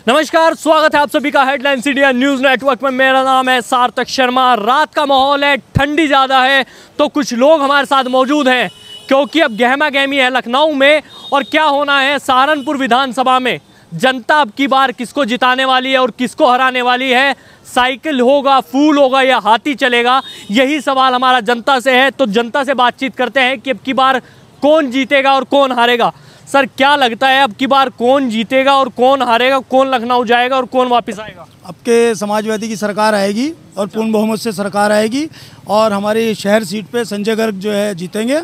नमस्कार, स्वागत है आप सभी का हेडलाइंस इंडिया न्यूज़ नेटवर्क में। मेरा नाम है सार्थक शर्मा। रात का माहौल है, ठंडी ज़्यादा है, तो कुछ लोग हमारे साथ मौजूद हैं क्योंकि अब गहमा गहमी है लखनऊ में। और क्या होना है सहारनपुर विधानसभा में, जनता अब की बार किसको जिताने वाली है और किसको हराने वाली है? साइकिल होगा, फूल होगा या हाथी चलेगा? यही सवाल हमारा जनता से है। तो जनता से बातचीत करते हैं कि अब की बार कौन जीतेगा और कौन हारेगा। सर, क्या लगता है अब की बार कौन जीतेगा और कौन हारेगा? कौन लखनऊ जाएगा और कौन वापस आएगा? अब के समाजवादी की सरकार आएगी और पूर्ण बहुमत से सरकार आएगी और हमारी शहर सीट पे संजय गर्ग जो है जीतेंगे।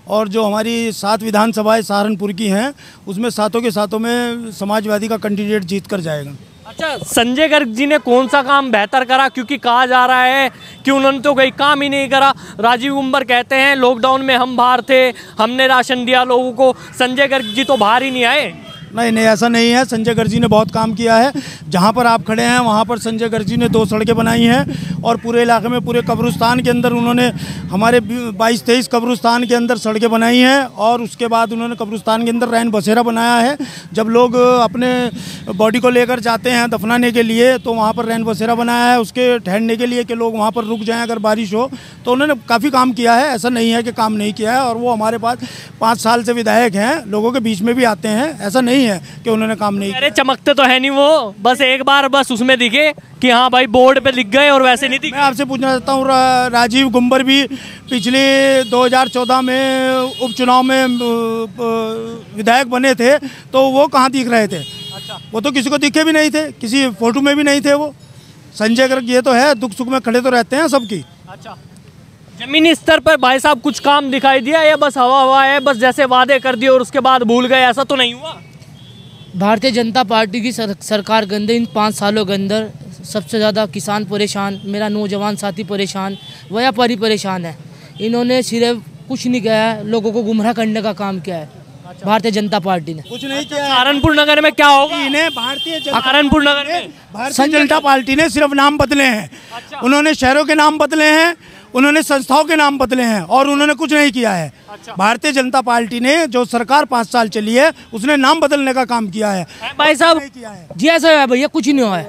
और जो हमारी 7 विधानसभाएं सहारनपुर की हैं उसमें 7 के 7 में समाजवादी का कैंडिडेट जीत कर जाएगा। अच्छा, संजय गर्ग जी ने कौन सा काम बेहतर करा? क्योंकि कहा जा रहा है कि उन्होंने तो कोई काम ही नहीं करा। राजीव गुंबर कहते हैं लॉकडाउन में हम बाहर थे, हमने राशन दिया लोगों को। संजय गर्ग जी तो बाहर ही नहीं आए। नहीं, ऐसा नहीं है। संजय गर्ग जी ने बहुत काम किया है। जहाँ पर आप खड़े हैं वहाँ पर संजय गर्ग जी ने 2 सड़कें बनाई हैं और पूरे इलाके में, पूरे कब्रिस्तान के अंदर उन्होंने हमारे 22-23 कब्रिस्तान के अंदर सड़कें बनाई हैं। और उसके बाद उन्होंने कब्रिस्तान के अंदर रैन बसेरा बनाया है। जब लोग अपने बॉडी को लेकर जाते हैं दफनाने के लिए तो वहाँ पर रैन बसेरा बनाया है उसके ठहरने के लिए कि लोग वहाँ पर रुक जाएँ अगर बारिश हो। तो उन्होंने काफ़ी काम किया है, ऐसा नहीं है कि काम नहीं किया है। और वो हमारे पास 5 साल से विधायक हैं, लोगों के बीच में भी आते हैं, ऐसा नहीं है कि उन्होंने काम नहीं किया। अरे चमकते तो है नहीं वो, बस एक बार बस उसमें दिखे कि हाँ भाई बोर्ड पे लिख गए और वैसे नहीं दिखे। मैं आपसे पूछना चाहता हूँ, राजीव गुंबर भी पिछले 2014 में उपचुनाव में विधायक बने थे तो वो कहाँ दिख रहे थे? अच्छा। वो तो किसी को दिखे भी नहीं थे, किसी फोटो में भी नहीं थे वो। संजय गर्ग ये तो है, दुख सुख में खड़े तो रहते हैं सबकी। अच्छा, जमीनी स्तर पर भाई साहब कुछ काम दिखाई दिया या बस हवा है, बस जैसे वादे कर दिए और उसके बाद भूल गए, ऐसा तो नहीं हुआ? भारतीय जनता पार्टी की सरकार के अंदर इन 5 सालों के अंदर सबसे ज़्यादा किसान परेशान, मेरा नौजवान साथी परेशान, व्यापारी परेशान है। इन्होंने सिर्फ कुछ नहीं किया है, लोगों को गुमराह करने का काम किया है। भारतीय जनता पार्टी ने कुछ नहीं किया। सहारनपुर नगर में क्या होगा? इन्हें सहारनपुर नगर में भारतीय जनता पार्टी ने सिर्फ नाम बदले हैं। अच्छा। उन्होंने शहरों के नाम बदले हैं, उन्होंने संस्थाओं के नाम बदले हैं और उन्होंने कुछ नहीं किया है। अच्छा। भारतीय जनता पार्टी ने जो सरकार 5 साल चली है उसने नाम बदलने का काम किया है। भाई साहब जी ऐसा है भैया, कुछ नहीं हुआ है।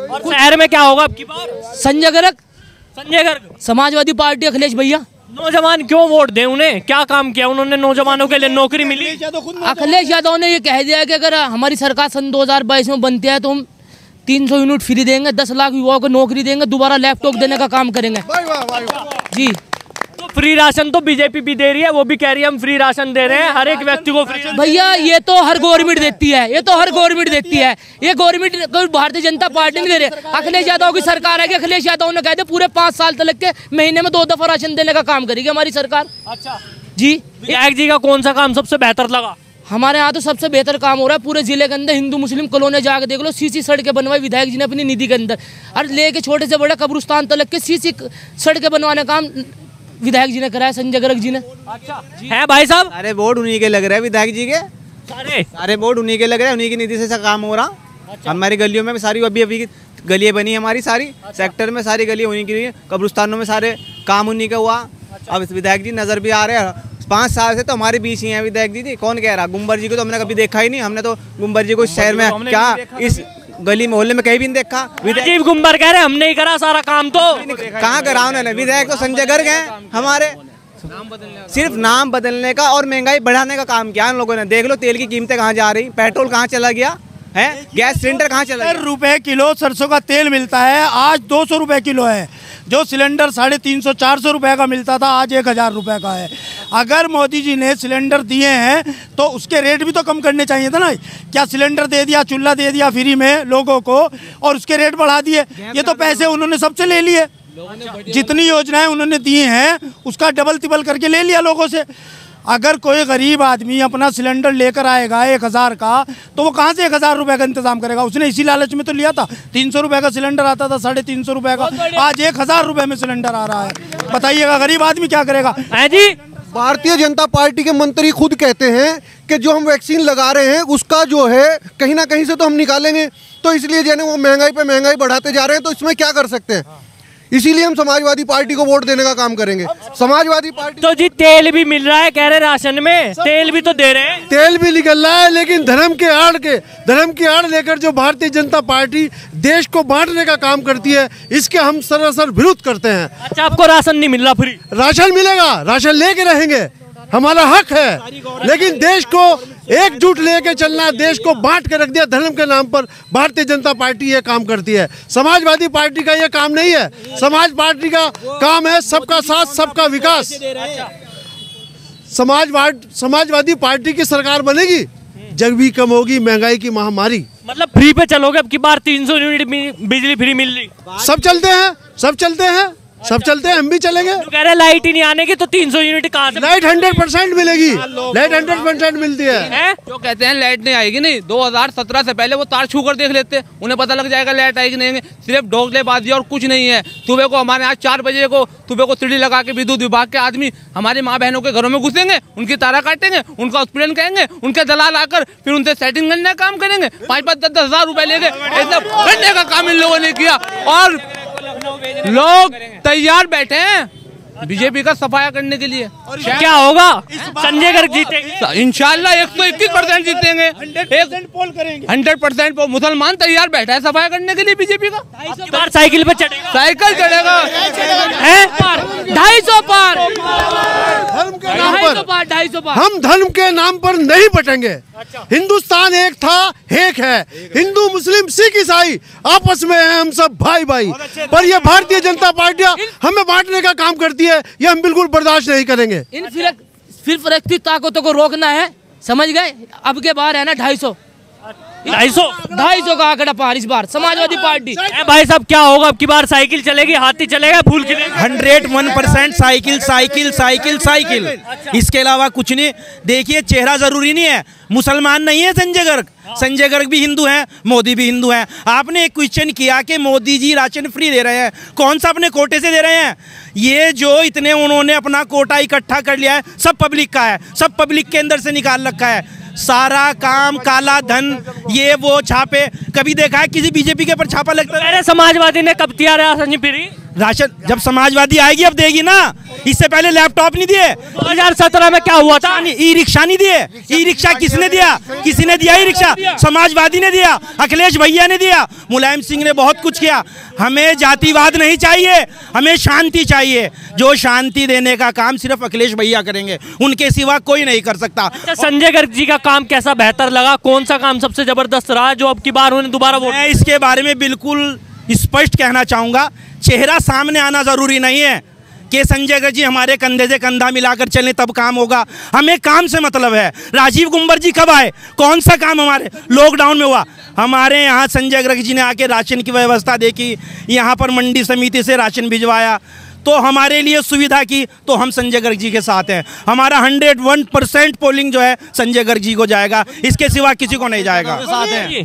और शहर में क्या होगा आपकी बार? संजय गर्ग, समाजवादी पार्टी, अखिलेश भैया। नौजवान क्यों वोट दें उन्हें? क्या काम किया उन्होंने? नौजवानों के लिए नौकरी मिली? अखिलेश यादव ने ये कह दिया कि अगर हमारी सरकार सन 2022 में बनती है तो हम 300 यूनिट फ्री देंगे, 10 लाख युवाओं को नौकरी देंगे, दोबारा लैपटॉप देने का काम करेंगे। जी, तो फ्री राशन तो बीजेपी भी दे रही है, वो भी कह रही है हम फ्री राशन दे रहे हैं हर एक व्यक्ति को फ्री। भैया ये तो हर गवर्नमेंट देती है, ये तो हर गवर्नमेंट देती है, ये गवर्नमेंट भारतीय जनता पार्टी नहीं दे रही। अखिलेश यादव की सरकार है कि अखिलेश यादव ने कह दिया पूरे 5 साल तक के महीने में 2 दफा राशन देने का काम करेगी हमारी सरकार। अच्छा जी, विधायक जी का कौन सा काम सबसे बेहतर लगा? हमारे यहाँ तो सबसे बेहतर काम हो रहा है पूरे जिले के अंदर, हिंदू मुस्लिम कॉलोनी जाकर देख लो, सीसी सड़कें बनवाई विधायक जी ने अपनी निधि के अंदर। और लेके छोटे से बड़े कब्रिस्तान तक के सीसी सड़कें बनवाने का काम विधायक जी ने कराया, संजय गर्ग जी ने। अच्छा है भाई साहब, सारे बोर्ड उन्हीं के लग रहे हैं विधायक जी के, सारे बोर्ड उन्हीं के लग रहे हैं, उन्हीं की निधि से काम हो रहा। अच्छा। हमारी गलियों में सारी अभी गलियाँ बनी हमारी सारी। अच्छा। सेक्टर में सारी गलियाँ उन्हीं की, कब्रिस्तानों में सारे काम उन्हीं का हुआ। अच्छा। अब विधायक जी नजर भी आ रहे हैं, 5 साल से तो हमारे बीच ही हैं विधायक जी। कौन कह रहा? गुंबर जी को तो हमने कभी देखा ही नहीं। हमने तो गुंबर जी को शहर में क्या इस गली मोहल्ले में कहीं भी नहीं देखा। राजीव गुंबर कह रहे हमने ही करा सारा काम, तो कहाँ करा उन्होंने? विधायक तो संजय गर्ग हैं हमारे। सिर्फ नाम बदलने का और महंगाई बढ़ाने का काम किया उन लोगों ने। देख लो तेल की कीमतें कहाँ जा रही, पेट्रोल कहाँ चला गया है, गैस सिलेंडर कहाँ चला गया। ₹1 किलो सरसों का तेल मिलता है, आज 200 रुपए किलो है। जो सिलेंडर 350-400 रुपए का मिलता था आज 1000 रुपए का है। अगर मोदी जी ने सिलेंडर दिए हैं तो उसके रेट भी तो कम करने चाहिए था ना। क्या सिलेंडर दे दिया, चूल्हा दे दिया फ्री में लोगों को और उसके रेट बढ़ा दिए? ये तो पैसे उन्होंने सबसे ले लिए। जितनी योजनाएं उन्होंने दी हैं उसका डबल तिबल करके ले लिया लोगों से। अगर कोई गरीब आदमी अपना सिलेंडर लेकर आएगा 1000 का तो वो कहाँ से 1000 रुपए का इंतजाम करेगा? उसने इसी लालच में तो लिया था। 300 रुपए का सिलेंडर आता था, 350 रुपए का, आज 1000 रुपए में सिलेंडर आ रहा है। बताइएगा गरीब आदमी क्या करेगा? जी, भारतीय जनता पार्टी के मंत्री खुद कहते हैं कि जो हम वैक्सीन लगा रहे हैं उसका जो है कहीं ना कहीं से तो हम निकालेंगे, तो इसलिए जो है वो महंगाई पे महंगाई बढ़ाते जा रहे हैं। तो इसमें क्या कर सकते हैं? इसीलिए हम समाजवादी पार्टी को वोट देने का काम करेंगे। समाजवादी पार्टी तो जी तेल भी मिल रहा है, कह रहे राशन में तेल भी तो दे रहे हैं। तेल भी निकल रहा है, लेकिन धर्म की आड़ लेकर जो भारतीय जनता पार्टी देश को बांटने का काम करती है, इसके हम सरासर विरोध करते हैं। अच्छा, आपको राशन नहीं मिल रहा फ्री? राशन मिलेगा, राशन लेके रहेंगे, हमारा हक है, लेकिन देश को एकजुट लेके चलना है। देश को बांट के रख दिया धर्म के नाम पर। भारतीय जनता पार्टी ये काम करती है, समाजवादी पार्टी का ये काम नहीं है। समाज पार्टी का काम है सबका साथ सबका विकास। समाजवादी पार्टी की सरकार बनेगी, जग भी कम होगी, महंगाई की महामारी। मतलब फ्री पे चलोगे? अब की बार 300 यूनिट बिजली फ्री मिल रही? सब चलते हैं, सब चलते हैं, सब चलते हैं, हम भी चलेंगे। तो कह रहे लाइट ही नहीं आने की, तो 300 यूनिट कहाँ से? लाइट 100% मिलेगी, लाइट 100% मिलती है। जो कहते हैं लाइट नहीं आएगी, नहीं 2017 से पहले वो तार छू कर देख लेते, उन्हें पता लग जाएगा लाइट आएगी नहीं। सिर्फ ढोकलेबाजी और कुछ नहीं है। सुबह को हमारे यहाँ 4 बजे को सुबह को सीढ़ी लगा के विद्युत विभाग के आदमी हमारी माँ बहनों के घरों में घुसेंगे, उनकी तारा काटेंगे, उनका हॉस्पिटल कहेंगे, उनके दलाल आकर फिर उनसे सेटिंग करने का काम करेंगे। 5-5, 10-10 हजार रुपए लेके ऐसा करने का काम इन लोगों ने किया, और लोग तैयार बैठे हैं बीजेपी का सफाया करने के लिए। क्या होगा? संजय गर्ग जीतेंगे इंशाल्लाह, 121% जीतेंगे, 100% मुसलमान तैयार बैठा है सफाया करने के लिए बीजेपी का। इस बार साइकिल पे चढ़ेगा? साइकिल चढ़ेगा, 250 पार, धर्म के नाम पर 250 पार। हम धर्म के नाम पर नहीं बटेंगे। हिंदुस्तान एक था, एक है। हिंदू मुस्लिम सिख ईसाई आपस में हैं, हम सब भाई भाई। पर ये भारतीय जनता पार्टी हमें बांटने का काम करती है, ये हम बिल्कुल बर्दाश्त नहीं करेंगे। इन फिर फरकती ताकतों को रोकना है, समझ गए? अब के बार है ना 250 का आंकड़ा पार इस बार समाजवादी पार्टी। भाई साहब क्या होगा अब की बार? साइकिल चलेगी, हाथी चलेगा, फूल खिलेगा? 101% साइकिल साइकिल साइकिल साइकिल, इसके अलावा कुछ नहीं। देखिए चेहरा जरूरी नहीं है, मुसलमान नहीं है संजय गर्ग, संजय गर्ग भी हिंदू हैं, मोदी भी हिंदू हैं। आपने एक क्वेश्चन किया कि मोदी जी राशन फ्री दे रहे हैं, कौन सा अपने कोटे से दे रहे हैं? ये जो इतने उन्होंने अपना कोटा इकट्ठा कर लिया है, सब पब्लिक का है, सब पब्लिक के अंदर से निकाल रखा है। सारा काम काला धन, ये वो छापे, कभी देखा है किसी बीजेपी के ऊपर छापा लगता है? अरे समाजवादी ने कब दिया राशन फ्री? राशन जब समाजवादी आएगी अब देगी ना। इससे पहले लैपटॉप नहीं दिए। 2017 में क्या हुआ था? ई रिक्शा नहीं दिए। ई रिक्शा किसने दिया? किसी ने दिया? ई रिक्शा समाजवादी ने दिया, अखिलेश भैया ने दिया, मुलायम सिंह ने बहुत कुछ किया। हमें जातिवाद नहीं चाहिए, हमें शांति चाहिए। जो शांति देने का काम सिर्फ अखिलेश भैया करेंगे, उनके सिवा कोई नहीं कर सकता। अच्छा, संजय गर्ग जी का काम कैसा बेहतर लगा? कौन सा काम सबसे जबरदस्त रहा जो अब की बार उन्हें दोबारा वोट? मैं इसके बारे में बिल्कुल स्पष्ट कहना चाहूंगा, चेहरा सामने आना जरूरी नहीं है कि संजय गर्ग जी हमारे कंधे से कंधा मिलाकर चलें तब काम होगा। हमें काम से मतलब है। राजीव गुंबर जी कब आए? कौन सा काम हमारे लॉकडाउन में हुआ? हमारे यहाँ संजय गर्ग जी ने आके राशन की व्यवस्था देखी, यहाँ पर मंडी समिति से राशन भिजवाया, तो हमारे लिए सुविधा की, तो हम संजय गर्ग जी के साथ हैं। हमारा 101% पोलिंग जो है संजय गर्ग जी को जाएगा, इसके सिवा किसी को नहीं जाएगा।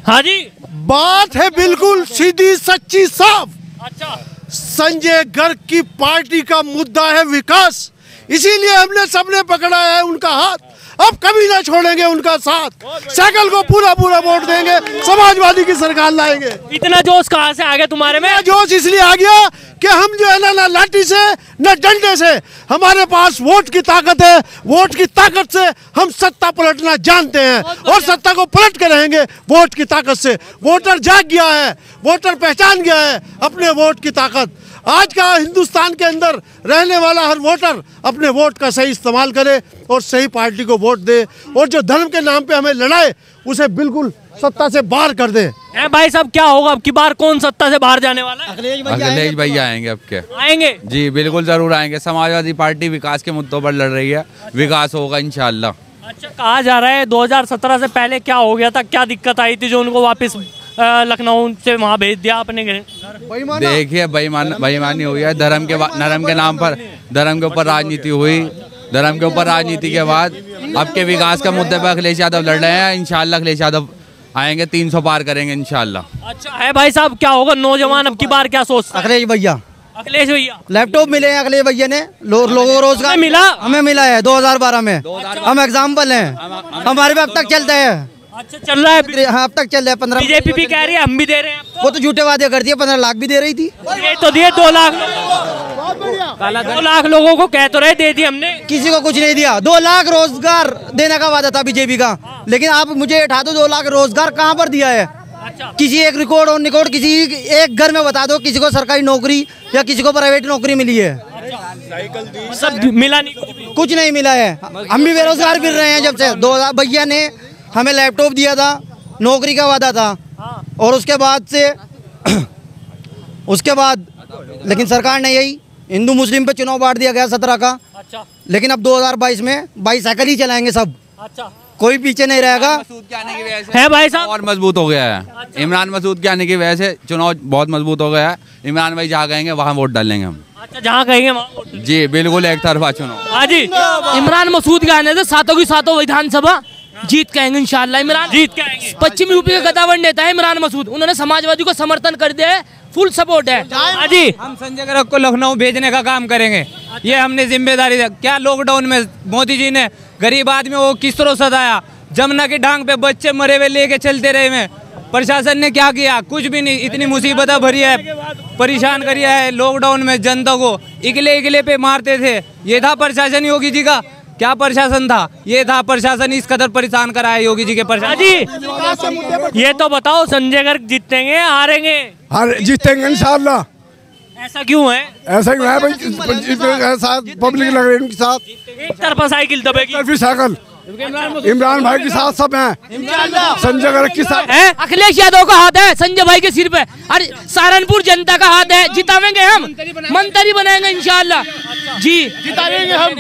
हाँ जी, बात है बिल्कुल सीधी सच्ची साफ। अच्छा, संजय गर्ग की पार्टी का मुद्दा है विकास, इसीलिए हमने सबने पकड़ा है उनका हाथ, अब कभी ना छोड़ेंगे उनका साथ। साइकिल को पूरा पूरा वोट देंगे, समाजवादी की सरकार लाएंगे। इतना जोश कहाँ से आ गया तुम्हारे में? जोश इसलिए आ गया कि हम जो है ना लाठी से न डंडे से, हमारे पास वोट की ताकत है। वोट की ताकत से हम सत्ता पलटना जानते हैं और सत्ता को पलट के रहेंगे वोट की ताकत से। वोटर जाग गया है, वोटर पहचान गया है अपने वोट की ताकत। आज का हिंदुस्तान के अंदर रहने वाला हर वोटर अपने वोट का सही इस्तेमाल करे और सही पार्टी को वोट दे, और जो धर्म के नाम पे हमें लड़ाए उसे बिल्कुल सत्ता से बाहर कर दे। भाई साहब क्या होगा अब की बार? कौन सत्ता से बाहर जाने वाला है? अखिलेश भैया आएंगे। अब क्या आएंगे? जी बिल्कुल जरूर आएंगे। समाजवादी पार्टी विकास के मुद्दों पर लड़ रही है, विकास होगा इंशाल्लाह। अच्छा, कहा जा रहा है 2017 से पहले क्या हो गया था, क्या दिक्कत आई थी जो उनको वापस लखनऊ से वहाँ भेज दिया अपने घर? देखिए बेईमानी हुई है, धर्म के नाम पर धर्म के ऊपर राजनीति हुई। धर्म के ऊपर राजनीति के बाद अब के विकास का मुद्दे पर अखिलेश यादव लड़ रहे हैं। इंशाल्लाह अखिलेश यादव आएंगे, 300 पार करेंगे इंशाल्लाह। अच्छा है भाई साहब, क्या होगा नौजवान अब की बार क्या सोचता है? अखिलेश भैया लैपटॉप मिले हैं अखिलेश भैया ने, लोगों को रोजगार मिला। हमें मिला है 2012 में। हम एग्जाम्पल हैं, हमारे पे अब तक चलता है। अच्छा चल रहा है। हाँ अब तक चल रहा है 15। बीजेपी भी कह रही है हम भी दे रहे हैं आपको। वो तो झूठे वादे करती है, 15 लाख भी दे रही थी। ये तो दिए 2 लाख 2 लाख लोगों को कह तो रहे दे दी हमने। किसी को कुछ नहीं दिया। 2 लाख रोजगार देने का वादा था बीजेपी का, लेकिन आप मुझे उठा दो 2 लाख रोजगार कहाँ पर दिया है? अच्छा। किसी एक रिकॉर्ड और निकॉर्ड किसी एक घर में बता दो किसी को सरकारी नौकरी या किसी को प्राइवेट नौकरी मिली है? सब मिला नहीं, कुछ नहीं मिला है। हम भी बेरोजगार फिर रहे हैं जब से। 2000 भैया ने हमें लैपटॉप दिया था, नौकरी का वादा था, और उसके बाद से लेकिन सरकार ने यही हिंदू मुस्लिम पे चुनाव बांट दिया गया 17 का। अच्छा। लेकिन अब 2022 में बाईसाइकिल ही चलाएंगे सब। अच्छा। कोई पीछे नहीं रहेगा। मसूद के आने की वजह से है भाई साहब और मजबूत हो गया है। इमरान मसूद के आने की वजह से चुनाव बहुत मजबूत हो गया है। इमरान भाई जहाँ कहेंगे वहाँ वोट डालेंगे हम। अच्छा जहाँ कहेंगे वहाँ। जी बिल्कुल एक तरफा चुनाव। हाँ जी। इमरान मसूद के आने से 7 की 7 विधानसभा जीत के आएंगे इंशाल्लाह। इमरान जीत के आएंगे। पश्चिमी यूपी का गदावड़ नेता है इमरान मसूद। उन्होंने समाजवादी को समर्थन कर दिया है, फुल सपोर्ट है। हाँ जी। हम संजय गर्ग को लखनऊ भेजने का काम करेंगे, ये हमने जिम्मेदारी दी। क्या लॉकडाउन में मोदी जी ने गरीब आदमी को किस तरह सताया, जमुना की डांग पे बच्चे मरे हुए लेके चलते रहे में। प्रशासन ने क्या किया? कुछ भी नहीं। इतनी मुसीबतें भरी है, परेशान करिए है लॉकडाउन में जनता को, इकले पे मारते थे। ये था प्रशासन योगी जी का? क्या प्रशासन था? ये था प्रशासन, इस कदर परेशान कराया योगी जी के प्रशासन। जी ये तो बताओ संजय गर्ग जीतेंगे हारेंगे? जीतेंगे इंशाल्लाह। ऐसा क्यों है? ऐसा ही है भाई, साथ पब्लिक लग रही है उनके साथ। एक तरफा साइकिल दबेगी। साइकिल इमरान भाई के साथ सब हैं, संजय गर्ग के साथ है। अखिलेश यादव का हाथ है संजय भाई के सिर पे, अरे सहारनपुर जनता का हाथ है। जितावेंगे हम, मंत्री बनाएंगे इंशाल्लाह। जी जिताएंगे हम,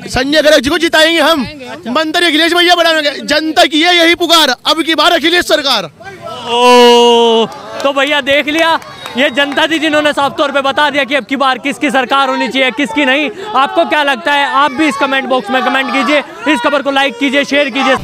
संजय गर्ग जी को जिताएंगे हम, मंत्री अखिलेश भैया बनाएंगे। जनता की है यही पुकार, अब की बार अखिलेश सरकार। ओ तो भैया देख लिया, ये जनता थी जिन्होंने साफ तौर पे बता दिया कि अब की बार किसकी सरकार होनी चाहिए किसकी नहीं। आपको क्या लगता है? आप भी इस कमेंट बॉक्स में कमेंट कीजिए, इस खबर को लाइक कीजिए, शेयर कीजिए।